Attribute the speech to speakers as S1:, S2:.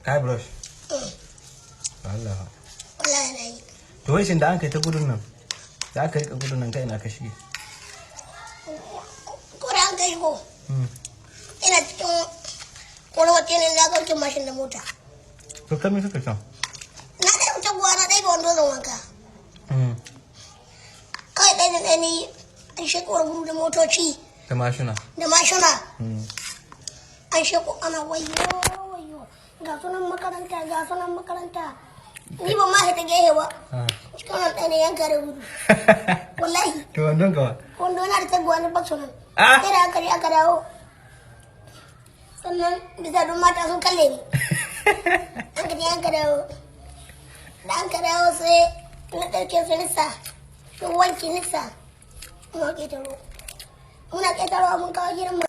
S1: Kai brush. Allah.
S2: Wallahi na yi.
S1: To wai shin da an kai ta gudun nan. Da aka rika gudun nan kai ina ka shige.
S2: Ko da an kai ko. Ina cikin wata ne na kauce mashin da mota.
S1: To kai me suka can?
S2: Na dai wuce guwa na dai ga wando zan wanka. Kai dai da ni an shekuwar gudu da motoci.
S1: Da mashina.
S2: Da mashina. An sheku ana wayo. Ga sunan makaranta. Ni ba ma ta gehe ba. Cikin wannan ɗaya ne yanka da gudu. Wallahi.
S1: To wandon ka ba?
S2: Wando na da taguwa na baksu nan. Sai da aka dawo. Sannan bisa don mata sun kalle ni. An ka dawo. Da an ka dawo sai na ɗauke su nisa. Sun wanki nisa. Muna ƙetaro mun kawo gidan